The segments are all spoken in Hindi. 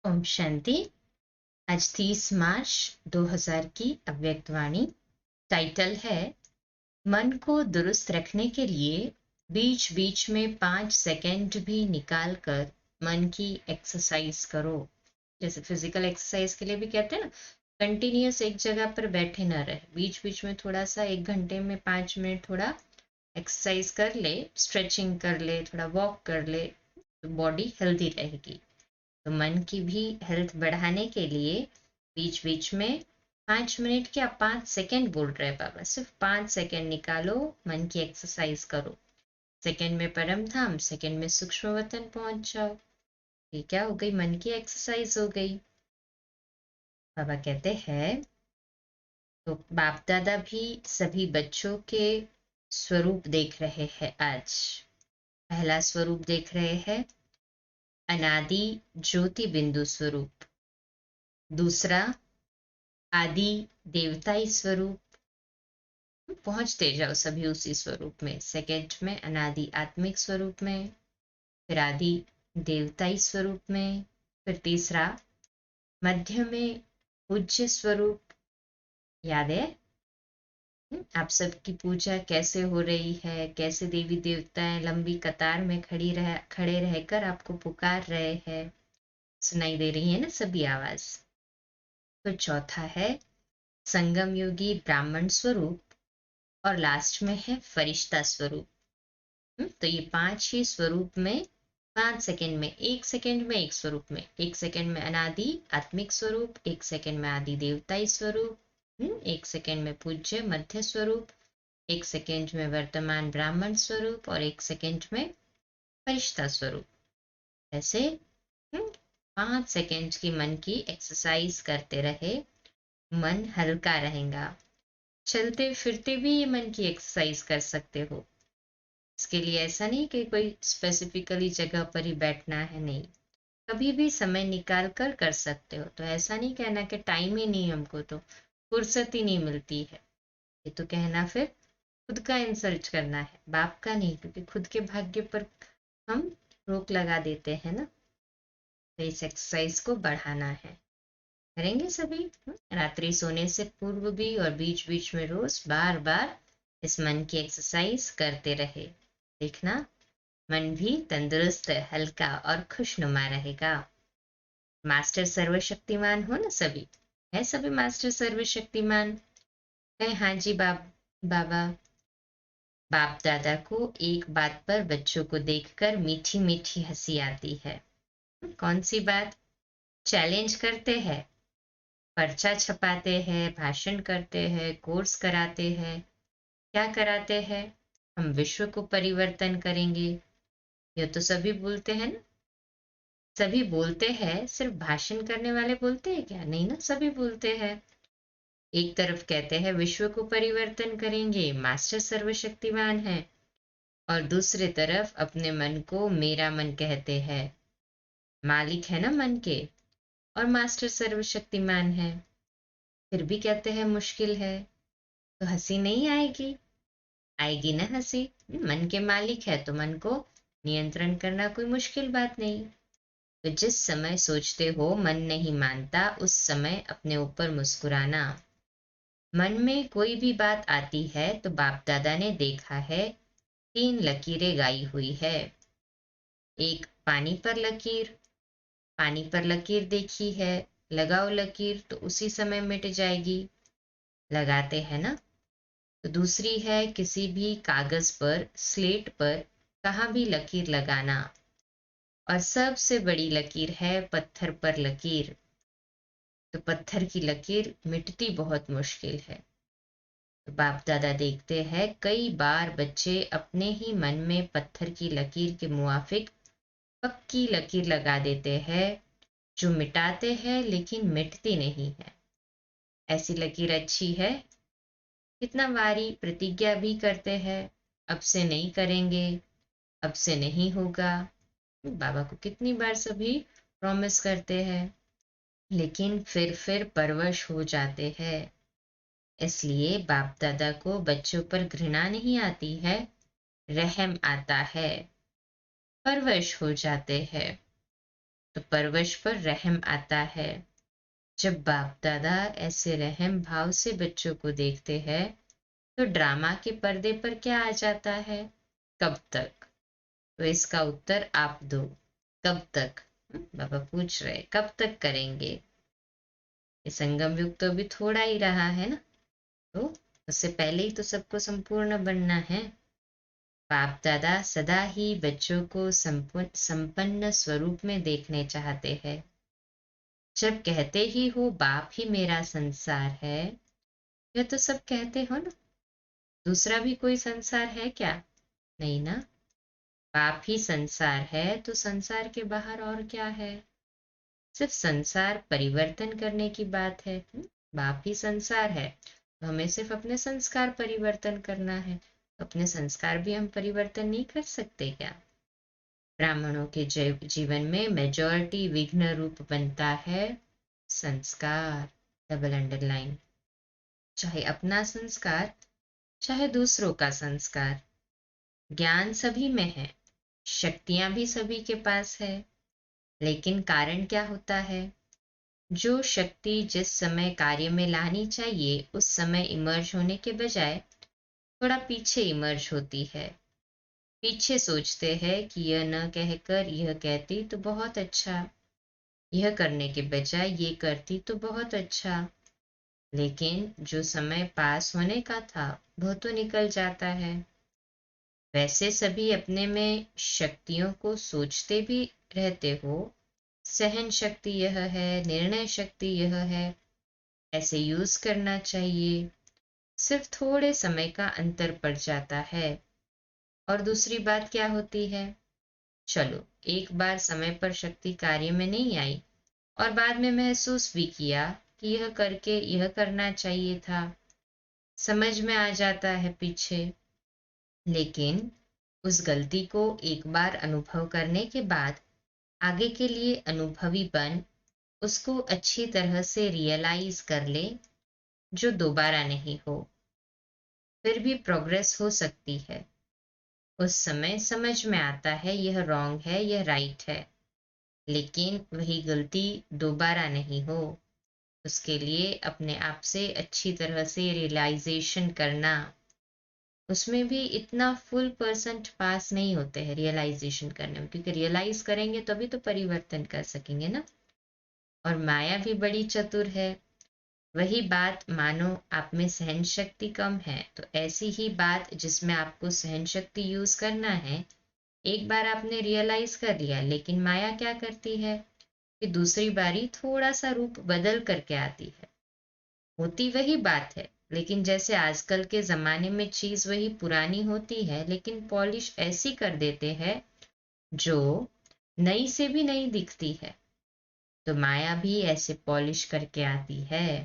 ओम शांति। आज 30 मार्च 2000 की अव्यक्तवाणी। टाइटल है मन को दुरुस्त रखने के लिए बीच बीच में 5 सेकंड भी निकाल कर मन की एक्सरसाइज करो। जैसे फिजिकल एक्सरसाइज के लिए भी कहते हैं ना, कंटिन्यूअस एक जगह पर बैठे ना रहे, बीच बीच में थोड़ा सा 1 घंटे में 5 मिनट थोड़ा एक्सरसाइज कर ले, स्ट्रेचिंग कर ले, थोड़ा वॉक कर ले, तो बॉडी हेल्दी रहेगी। तो मन की भी हेल्थ बढ़ाने के लिए बीच बीच में 5 मिनट क्या 5 सेकंड बोल रहे हैं बाबा, सिर्फ 5 सेकंड निकालो, मन की एक्सरसाइज करो। सेकंड में परम धाम, सेकंड में सूक्ष्म वतन पहुंच जाओ। ये क्या हो गई? मन की एक्सरसाइज हो गई। बाबा कहते हैं तो बाप दादा भी सभी बच्चों के स्वरूप देख रहे हैं। आज पहला स्वरूप देख रहे हैं, अनादि ज्योति बिंदु स्वरूप। दूसरा, आदि देवताई स्वरूप। पहुंचते जाओ सभी उसी स्वरूप में। सेकंड में अनादि आत्मिक स्वरूप में, फिर आदि देवताई स्वरूप में, फिर तीसरा मध्य में पूज्य स्वरूप। याद है आप सबकी पूजा कैसे हो रही है, कैसे देवी देवताएं लंबी कतार में खड़े रहकर आपको पुकार रहे हैं। सुनाई दे रही है ना सभी आवाज। तो चौथा है संगम योगी ब्राह्मण स्वरूप, और लास्ट में है फरिश्ता स्वरूप। तो ये 5 ही स्वरूप में 5 सेकंड में, 1 सेकंड में एक स्वरूप में, 1 सेकंड में अनादि आत्मिक स्वरूप, 1 सेकंड में आदि देवताई स्वरूप, 1 सेकंड में पूज्य मध्य स्वरूप, 1 सेकंड में वर्तमान ब्राह्मण स्वरूप, और 1 सेकंड में फरिश्ता स्वरूप। ऐसे 5 सेकंड की मन की एक्सरसाइज करते रहे, मन हल्का रहेगा। चलते फिरते भी ये मन की एक्सरसाइज कर सकते हो। इसके लिए ऐसा नहीं कि कोई स्पेसिफिकली जगह पर ही बैठना है, नहीं, कभी भी समय निकाल कर कर सकते हो। तो ऐसा नहीं कहना कि टाइम ही नहीं, हमको तो फुर्सत ही नहीं मिलती है। ये तो कहना फिर खुद का इंसल्ट करना है, बाप का नहीं, क्योंकि खुद के भाग्य पर हम रोक लगा देते हैं ना। तो इस एक्सरसाइज को बढ़ाना है, करेंगे सभी। रात्रि सोने से पूर्व भी और बीच बीच में रोज बार बार इस मन की एक्सरसाइज करते रहे। देखना मन भी तंदुरुस्त, हल्का और खुशनुमा रहेगा। मास्टर सर्वशक्तिमान हो ना सभी? है सभी मास्टर सर्वशक्तिमान? है हाँ जी बाबा। बाप दादा को एक बात पर बच्चों को देखकर मीठी मीठी हंसी आती है। कौन सी बात? चैलेंज करते हैं, पर्चा छपाते हैं, भाषण करते हैं, कोर्स कराते हैं। क्या कराते हैं? हम विश्व को परिवर्तन करेंगे। ये तो सभी बोलते हैं ना, सभी बोलते हैं। सिर्फ भाषण करने वाले बोलते हैं क्या? नहीं ना, सभी बोलते हैं। एक तरफ कहते हैं विश्व को परिवर्तन करेंगे, मास्टर सर्वशक्तिमान है, और दूसरे तरफ अपने मन को मेरा मन कहते हैं, मालिक है ना मन के, और मास्टर सर्वशक्तिमान है। फिर भी कहते हैं मुश्किल है। तो हंसी नहीं आएगी? आएगी ना हंसी। मन के मालिक है तो मन को नियंत्रण करना कोई मुश्किल बात नहीं। तो जिस समय सोचते हो मन नहीं मानता, उस समय अपने ऊपर मुस्कुराना। मन में कोई भी बात आती है तो बाप दादा ने देखा है 3 लकीरें गाई हुई है। एक पानी पर लकीर, पानी पर लकीर देखी है, लगाओ लकीर तो उसी समय मिट जाएगी, लगाते हैं ना। तो दूसरी है किसी भी कागज पर, स्लेट पर कहाँ भी लकीर लगाना। और सबसे बड़ी लकीर है पत्थर पर लकीर। तो पत्थर की लकीर मिटती बहुत मुश्किल है। तो बाप दादा देखते हैं कई बार बच्चे अपने ही मन में पत्थर की लकीर के मुआफिक पक्की लकीर लगा देते हैं, जो मिटाते हैं लेकिन मिटती नहीं है। ऐसी लकीर अच्छी है, कितना बारी प्रतिज्ञा भी करते हैं, अब से नहीं करेंगे, अब से नहीं होगा। बाबा को कितनी बार सभी प्रॉमिस करते हैं, लेकिन फिर परवश हो जाते हैं। इसलिए बाप दादा को बच्चों पर घृणा नहीं आती है, रहम आता है, परवश हो जाते हैं। तो परवश पर रहम आता है। जब बाप दादा ऐसे रहम भाव से बच्चों को देखते हैं तो ड्रामा के पर्दे पर क्या आ जाता है? कब तक? तो इसका उत्तर आप दो। कब तक? बाबा पूछ रहे कब तक करेंगे? ये संगम युग तो अभी थोड़ा ही रहा है ना, तो उससे पहले ही तो सबको संपूर्ण बनना है। बाप दादा सदा ही बच्चों को संपन्न स्वरूप में देखने चाहते हैं। जब कहते ही हो बाप ही मेरा संसार है, यह तो सब कहते हो ना, दूसरा भी कोई संसार है क्या? नहीं ना। बाप ही संसार है तो संसार के बाहर और क्या है? सिर्फ संसार परिवर्तन करने की बात है। बाप ही संसार है तो हमें सिर्फ अपने संस्कार परिवर्तन करना है। अपने संस्कार भी हम परिवर्तन नहीं कर सकते क्या? ब्राह्मणों के जीवन में मेजॉरिटी विघ्न रूप बनता है संस्कार। Double underline. चाहे अपना संस्कार, चाहे दूसरों का संस्कार। ज्ञान सभी में है, शक्तियां भी सभी के पास है, लेकिन कारण क्या होता है? जो शक्ति जिस समय कार्य में लानी चाहिए उस समय इमर्ज होने के बजाय थोड़ा पीछे इमर्ज होती है। पीछे सोचते हैं कि यह न कहकर यह कहती तो बहुत अच्छा, यह करने के बजाय ये करती तो बहुत अच्छा। लेकिन जो समय पास होने का था वह तो निकल जाता है। वैसे सभी अपने में शक्तियों को सोचते भी रहते हो, सहन शक्ति यह है, निर्णय शक्ति यह है, ऐसे यूज करना चाहिए। सिर्फ थोड़े समय का अंतर पड़ जाता है। और दूसरी बात क्या होती है? चलो एक बार समय पर शक्ति कार्य में नहीं आई और बाद में महसूस भी किया कि यह करके यह करना चाहिए था, समझ में आ जाता है पीछे। लेकिन उस गलती को एक बार अनुभव करने के बाद आगे के लिए अनुभवी बन उसको अच्छी तरह से रियलाइज कर ले, जो दोबारा नहीं हो। फिर भी प्रोग्रेस हो सकती है। उस समय समझ में आता है यह रॉन्ग है, यह राइट है, लेकिन वही गलती दोबारा नहीं हो, उसके लिए अपने आप से अच्छी तरह से रियलाइजेशन करना। उसमें भी इतना फुल परसेंट पास नहीं होते हैं रियलाइजेशन करने में, क्योंकि रियलाइज करेंगे तभी तो परिवर्तन कर सकेंगे ना। और माया भी बड़ी चतुर है। वही बात मानो आप में सहन शक्ति कम है, तो ऐसी ही बात जिसमें आपको सहन शक्ति यूज करना है, एक बार आपने रियलाइज कर लिया, लेकिन माया क्या करती है कि दूसरी बारी थोड़ा सा रूप बदल करके आती है। होती वही बात है, लेकिन जैसे आजकल के जमाने में चीज वही पुरानी होती है, लेकिन पॉलिश ऐसी कर देते हैं जो नई से भी नहीं दिखती है। तो माया भी ऐसे पॉलिश करके आती है,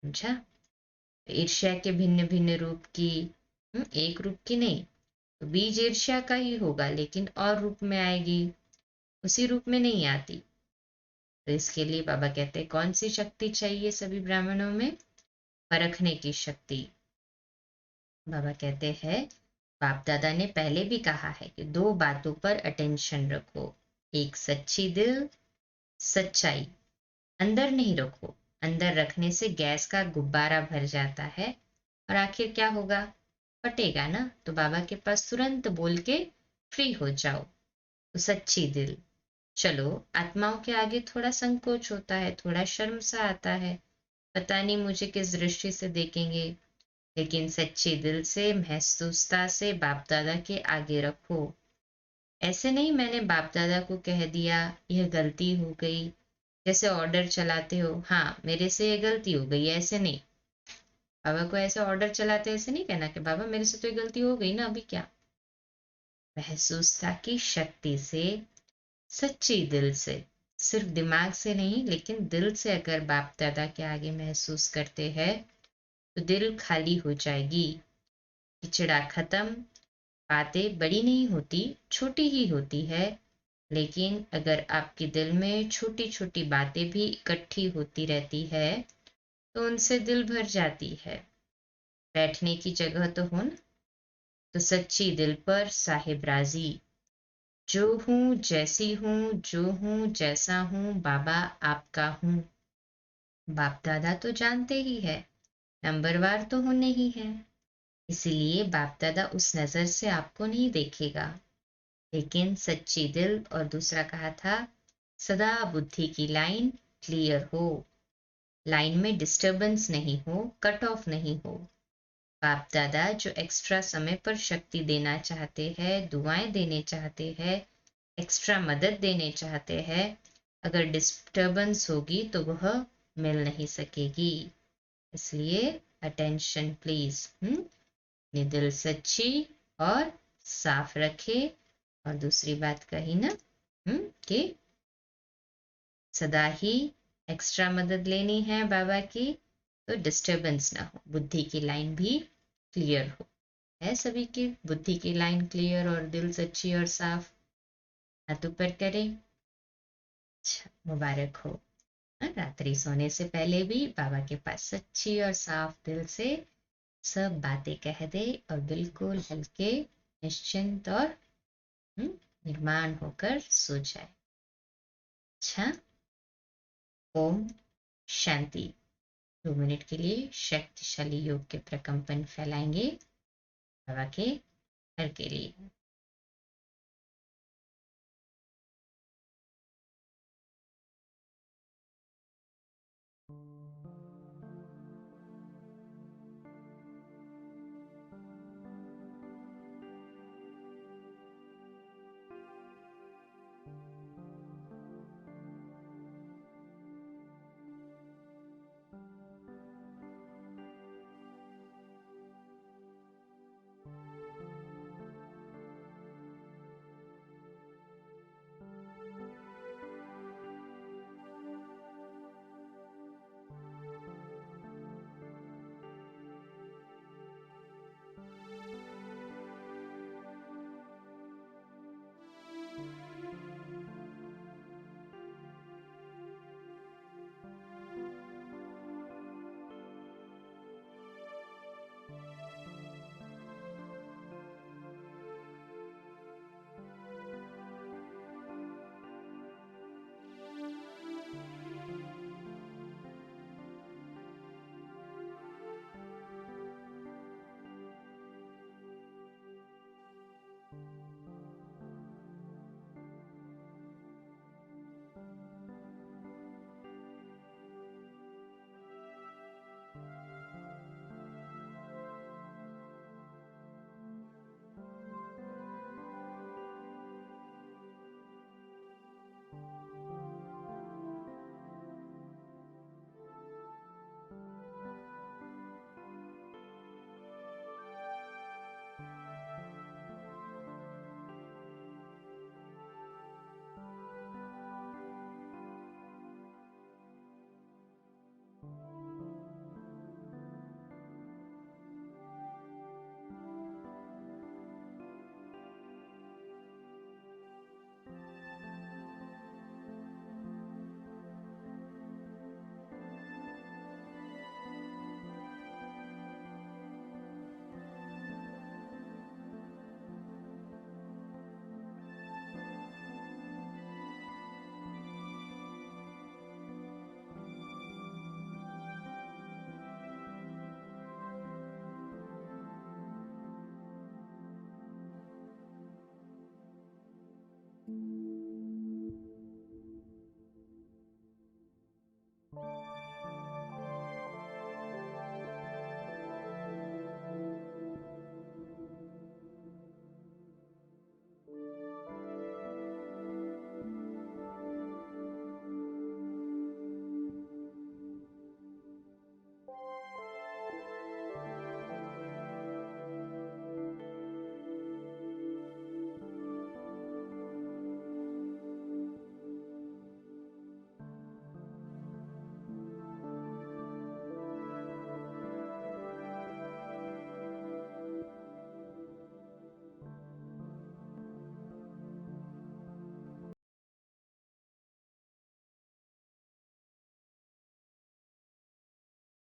समझा? ईर्ष्या के भिन्न भिन्न रूप की, एक रूप की नहीं। तो बीज ईर्ष्या का ही होगा, लेकिन और रूप में आएगी, उसी रूप में नहीं आती। तो इसके लिए बाबा कहते हैं कौन सी शक्ति चाहिए सभी ब्राह्मणों में? परखने की शक्ति। बाबा कहते हैं बाप दादा ने पहले भी कहा है कि दो बातों पर अटेंशन रखो। एक सच्ची दिल, सच्चाई। अंदर नहीं रखो, अंदर रखने से गैस का गुब्बारा भर जाता है और आखिर क्या होगा? फटेगा ना। तो बाबा के पास तुरंत बोल के फ्री हो जाओ। तो सच्ची दिल। चलो आत्माओं के आगे थोड़ा संकोच होता है, थोड़ा शर्म सा आता है, पता नहीं मुझे किस दृष्टि से देखेंगे, लेकिन सच्ची दिल से महसूसता से बाप दादा के आगे रखो। ऐसे नहीं मैंने बाप दादा को कह दिया यह गलती हो गई, जैसे ऑर्डर चलाते हो, हाँ मेरे से ये गलती हो गई, ऐसे नहीं। बाबा को ऐसे ऑर्डर चलाते ऐसे नहीं कहना कि बाबा मेरे से तो ये गलती हो गई ना, अभी क्या। महसूसता की शक्ति से, सच्ची दिल से, सिर्फ दिमाग से नहीं लेकिन दिल से अगर बाप दादा के आगे महसूस करते हैं तो दिल खाली हो जाएगी, खिचड़ा खत्म। बातें बड़ी नहीं होती, छोटी ही होती है, लेकिन अगर आपके दिल में छोटी छोटी बातें भी इकट्ठी होती रहती है तो उनसे दिल भर जाती है। बैठने की जगह तो हो ना। तो सच्ची दिल पर साहिब राजी। जो हूँ जैसी हूँ, जो हूँ जैसा हूँ, बाबा आपका हूँ। बाप दादा तो जानते ही है, नंबरवार तो होने ही है, इसीलिए बाप दादा उस नजर से आपको नहीं देखेगा। लेकिन सच्ची दिल और दूसरा कहा था, सदा बुद्धि की लाइन क्लियर हो, लाइन में डिस्टरबेंस नहीं हो, कट ऑफ नहीं हो। बाप दादा जो एक्स्ट्रा समय पर शक्ति देना चाहते हैं, दुआएं देने चाहते हैं, एक्स्ट्रा मदद देने चाहते हैं, अगर डिस्टरबेंस होगी तो वह मिल नहीं सकेगी। इसलिए अटेंशन प्लीज। अपने दिल सच्ची और साफ रखे। और दूसरी बात कही ना, कि सदा ही एक्स्ट्रा मदद लेनी है बाबा की, तो डिस्टरबेंस ना हो, बुद्धि की लाइन भी क्लियर हो। है सभी की बुद्धि की लाइन क्लियर और दिल सच्ची और साफ? हाथ ऊपर करें। अच्छा, मुबारक हो। रात्रि सोने से पहले भी बाबा के पास सच्ची और साफ दिल से सब बातें कह दे और बिल्कुल हल्के, निश्चिंत और निर्माण होकर सो जाए। अच्छा, ओम शांति। 2 मिनट के लिए शक्तिशाली योग के प्रकंपन फैलाएंगे बाबा के घर के लिए।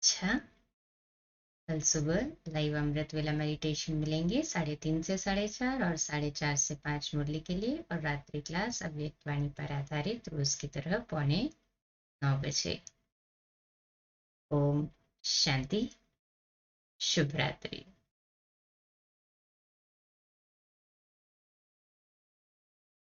अच्छा, कल सुबह लाइव अमृत वेला मेडिटेशन मिलेंगे 3:30 से 4:30 और 4:30 से 5 मुरली के लिए, और रात्रि क्लास अव्यक्तवाणी पर आधारित रोज की तरह 8:45 बजे। ओम शांति, शुभ रात्रि।